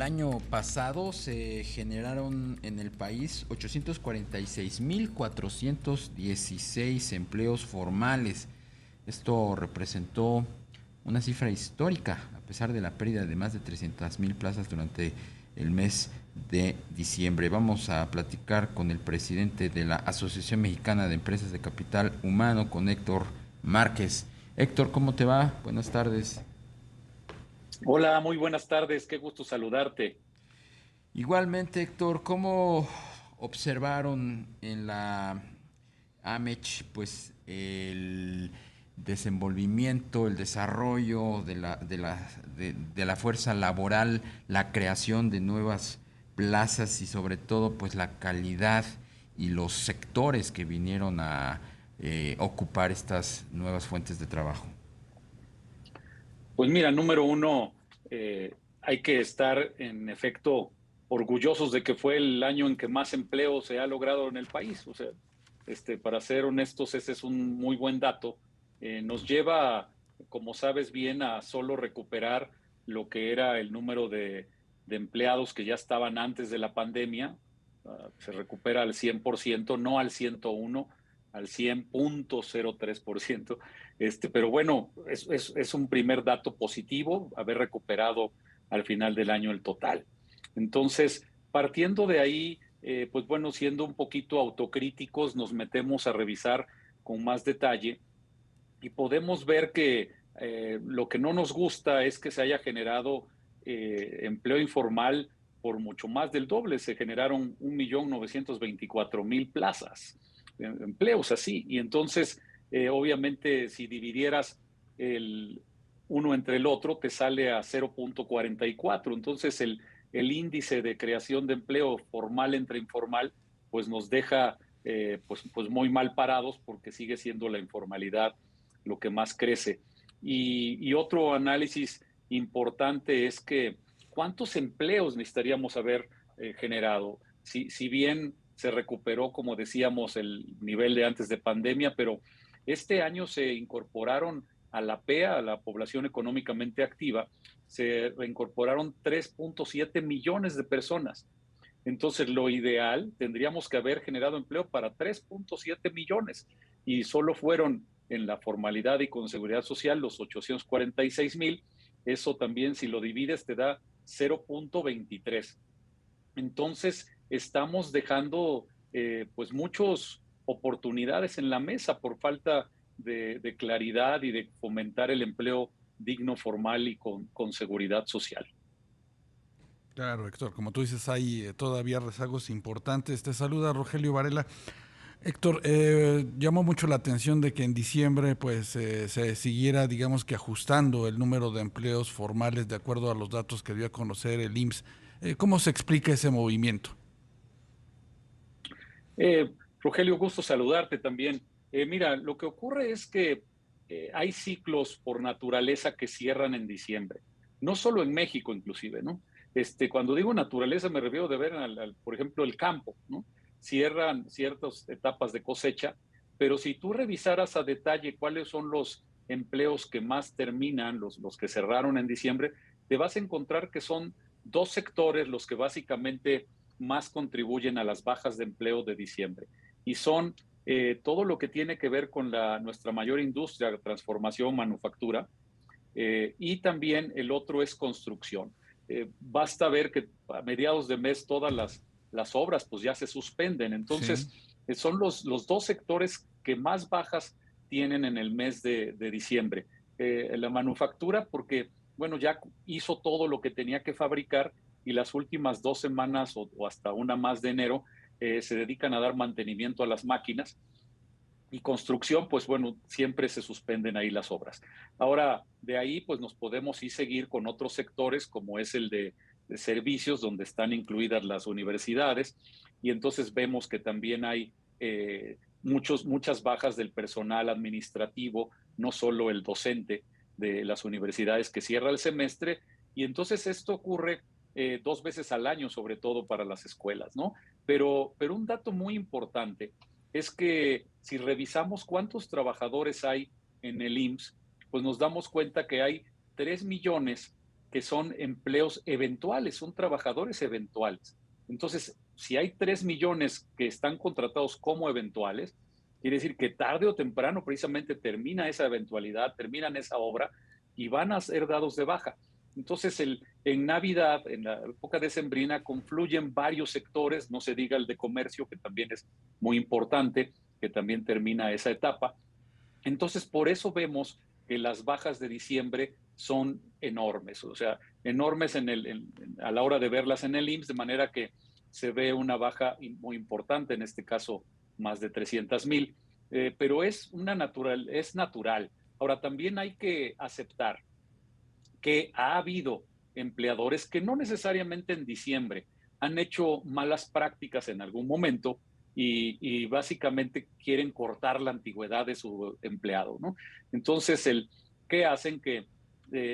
El año pasado se generaron en el país 846.416 empleos formales. Esto representó una cifra histórica, a pesar de la pérdida de más de 300.000 plazas durante el mes de diciembre. Vamos a platicar con el presidente de la Asociación Mexicana de Empresas de Capital Humano, con Héctor Márquez. Héctor, ¿cómo te va? Buenas tardes. Hola, muy buenas tardes, qué gusto saludarte. Igualmente, Héctor, ¿cómo observaron en la AMECH pues el desenvolvimiento, el desarrollo de la fuerza laboral, la creación de nuevas plazas y sobre todo pues la calidad y los sectores que vinieron a ocupar estas nuevas fuentes de trabajo? Pues mira, número uno, hay que estar en efecto orgullosos de que fue el año en que más empleo se ha logrado en el país. O sea, para ser honestos, ese es un muy buen dato. Nos lleva, como sabes bien, a solo recuperar lo que era el número de empleados que ya estaban antes de la pandemia. Se recupera al 100%, no al 101, al 100,03%. Pero bueno, es un primer dato positivo haber recuperado al final del año el total. Entonces, partiendo de ahí, pues bueno, siendo un poquito autocríticos, nos metemos a revisar con más detalle y podemos ver que lo que no nos gusta es que se haya generado empleo informal por mucho más del doble. Se generaron 1.924.000 plazas, empleos así. Y entonces, obviamente, si dividieras el uno entre el otro, te sale a 0,44. Entonces, el índice de creación de empleo formal entre informal, pues nos deja pues muy mal parados porque sigue siendo la informalidad lo que más crece. Y otro análisis importante es que cuántos empleos necesitaríamos haber generado. Si bien se recuperó, como decíamos, el nivel de antes de pandemia, pero este año se incorporaron a la PEA, a la población económicamente activa, se reincorporaron 3,7 millones de personas. Entonces, lo ideal, tendríamos que haber generado empleo para 3,7 millones y solo fueron en la formalidad y con seguridad social los 846,000. Eso también, si lo divides, te da 0,23. Entonces, estamos dejando pues muchas oportunidades en la mesa por falta de claridad y de fomentar el empleo digno, formal y con seguridad social. Claro, Héctor, como tú dices, hay todavía rezagos importantes. Te saluda Rogelio Varela. Héctor, llamó mucho la atención de que en diciembre pues se siguiera, digamos que ajustando el número de empleos formales de acuerdo a los datos que dio a conocer el IMSS. ¿Cómo se explica ese movimiento? Rogelio, gusto saludarte también. Mira, lo que ocurre es que hay ciclos por naturaleza que cierran en diciembre, no solo en México inclusive, ¿no? Cuando digo naturaleza me refiero de ver, por ejemplo, el campo, ¿no? Cierran ciertas etapas de cosecha, pero si tú revisaras a detalle cuáles son los empleos que más terminan, los que cerraron en diciembre, te vas a encontrar que son dos sectores los que básicamente más contribuyen a las bajas de empleo de diciembre. Y son todo lo que tiene que ver con nuestra mayor industria, transformación, manufactura, y también el otro es construcción. Basta ver que a mediados de mes todas las obras pues ya se suspenden. Sí. Entonces, son los dos sectores que más bajas tienen en el mes de diciembre. La manufactura, porque, bueno, ya hizo todo lo que tenía que fabricar y las últimas 2 semanas o hasta una más de enero se dedican a dar mantenimiento a las máquinas y construcción, pues bueno, siempre se suspenden ahí las obras. Ahora, de ahí, pues nos podemos ir seguir con otros sectores, como es el de servicios, donde están incluidas las universidades, y entonces vemos que también hay muchas bajas del personal administrativo, no solo el docente de las universidades que cierra el semestre, y entonces esto ocurre 2 veces al año, sobre todo para las escuelas, ¿no? Pero un dato muy importante es que si revisamos cuántos trabajadores hay en el IMSS, pues nos damos cuenta que hay 3 millones que son empleos eventuales, son trabajadores eventuales. Entonces, si hay 3 millones que están contratados como eventuales, quiere decir que tarde o temprano precisamente termina esa eventualidad, terminan esa obra y van a ser dados de baja. Entonces, en Navidad, en la época decembrina, confluyen varios sectores, no se diga el de comercio, que también es muy importante, que también termina esa etapa. Entonces, por eso vemos que las bajas de diciembre son enormes, o sea, enormes a la hora de verlas en el IMSS, de manera que se ve una baja muy importante, en este caso más de 300,000, pero es natural. Ahora, también hay que aceptar que ha habido empleadores que no necesariamente en diciembre han hecho malas prácticas en algún momento y básicamente quieren cortar la antigüedad de su empleado, ¿no? Entonces, ¿qué hacen? Que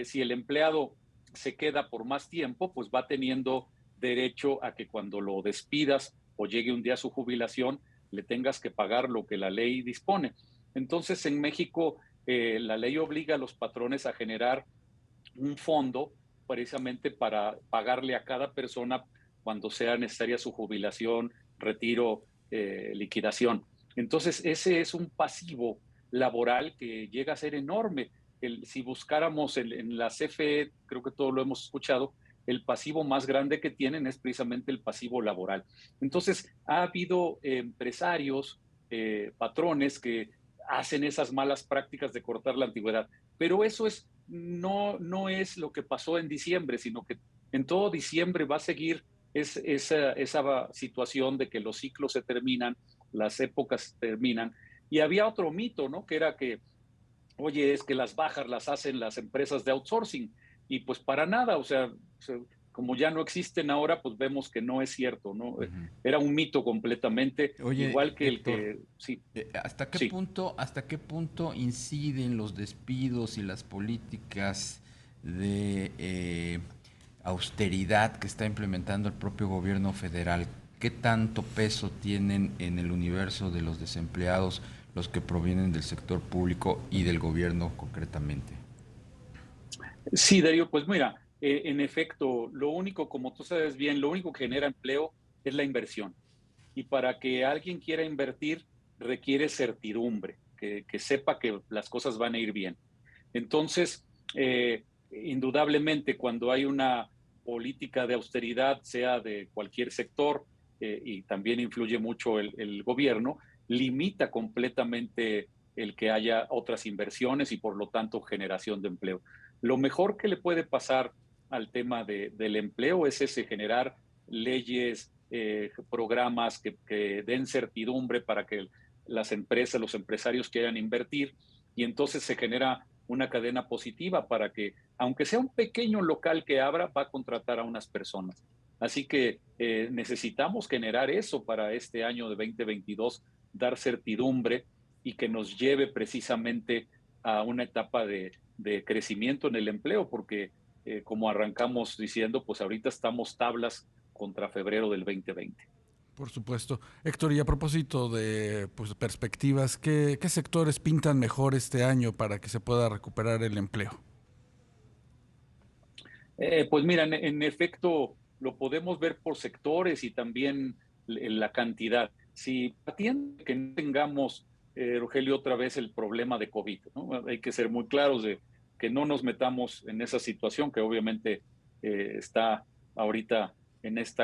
si el empleado se queda por más tiempo, pues va teniendo derecho a que cuando lo despidas o llegue un día a su jubilación, le tengas que pagar lo que la ley dispone. Entonces, en México, la ley obliga a los patrones a generar un fondo precisamente para pagarle a cada persona cuando sea necesaria su jubilación, retiro, liquidación. Entonces, ese es un pasivo laboral que llega a ser enorme. Si buscáramos en la CFE, creo que todos lo hemos escuchado, el pasivo más grande que tienen es precisamente el pasivo laboral. Entonces, ha habido empresarios, patrones que hacen esas malas prácticas de cortar la antigüedad, pero eso no es lo que pasó en diciembre, sino que en todo diciembre va a seguir esa situación de que los ciclos se terminan, las épocas se terminan. Y había otro mito, ¿no? Que era que, oye, es que las bajas las hacen las empresas de outsourcing. Y pues para nada, o sea, como ya no existen ahora, pues vemos que no es cierto, ¿no? Era un mito completamente, Oye, igual que el Héctor, que, sí, sí. hasta qué punto inciden los despidos y las políticas de austeridad que está implementando el propio gobierno federal? ¿Qué tanto peso tienen en el universo de los desempleados los que provienen del sector público y del gobierno concretamente? Sí, Darío, pues mira, en efecto, lo único, como tú sabes bien, lo único que genera empleo es la inversión. Y para que alguien quiera invertir, requiere certidumbre, que sepa que las cosas van a ir bien. Entonces, indudablemente, cuando hay una política de austeridad, sea de cualquier sector, y también influye mucho el gobierno, limita completamente el que haya otras inversiones y por lo tanto generación de empleo. Lo mejor que le puede pasar al tema del empleo es ese, generar leyes, programas que den certidumbre para que las empresas, los empresarios quieran invertir y entonces se genera una cadena positiva para que, aunque sea un pequeño local que abra, va a contratar a unas personas. Así que necesitamos generar eso para este año de 2022, dar certidumbre y que nos lleve precisamente a una etapa de crecimiento en el empleo, porque como arrancamos diciendo, pues ahorita estamos tablas contra febrero del 2020. Por supuesto. Héctor, y a propósito de pues, perspectivas, ¿qué sectores pintan mejor este año para que se pueda recuperar el empleo? Pues mira, en efecto, lo podemos ver por sectores y también la cantidad. Si atiende que no tengamos, Rogelio, otra vez el problema de COVID, ¿no? Hay que ser muy claros de que no nos metamos en esa situación que obviamente está ahorita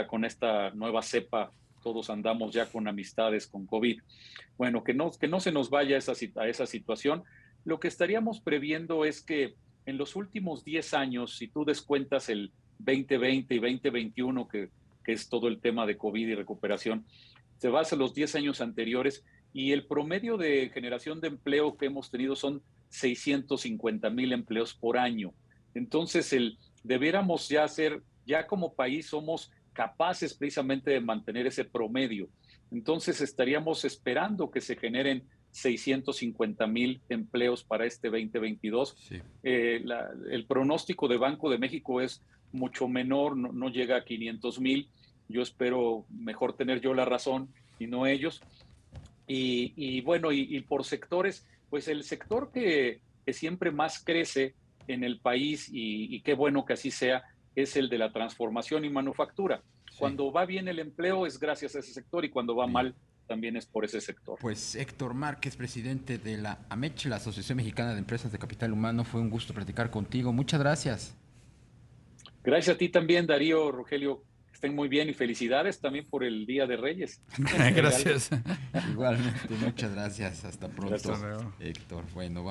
con esta nueva cepa, todos andamos ya con amistades con COVID. Bueno, que no se nos vaya a esa situación. Lo que estaríamos previendo es que en los últimos 10 años, si tú descuentas el 2020 y 2021, que es todo el tema de COVID y recuperación, te vas a los 10 años anteriores y el promedio de generación de empleo que hemos tenido son 650,000 empleos por año. Entonces, debiéramos ya como país somos capaces precisamente de mantener ese promedio. Entonces, estaríamos esperando que se generen 650,000 empleos para este 2022. Sí. El pronóstico de Banco de México es mucho menor, no llega a 500,000. Yo espero mejor tener yo la razón y no ellos. Y bueno, y por sectores, pues el sector que siempre más crece en el país, y qué bueno que así sea, es el de la transformación y manufactura. Sí. Cuando va bien el empleo es gracias a ese sector y cuando va Bien. mal también es por ese sector. Pues Héctor Márquez, presidente de la AMECH, la Asociación Mexicana de Empresas de Capital Humano, fue un gusto platicar contigo. Muchas gracias. Gracias a ti también, Darío, Rogelio, que estén muy bien y felicidades también por el Día de Reyes. Gracias. Igualmente, muchas gracias. Hasta pronto, Gracias. Héctor. Bueno,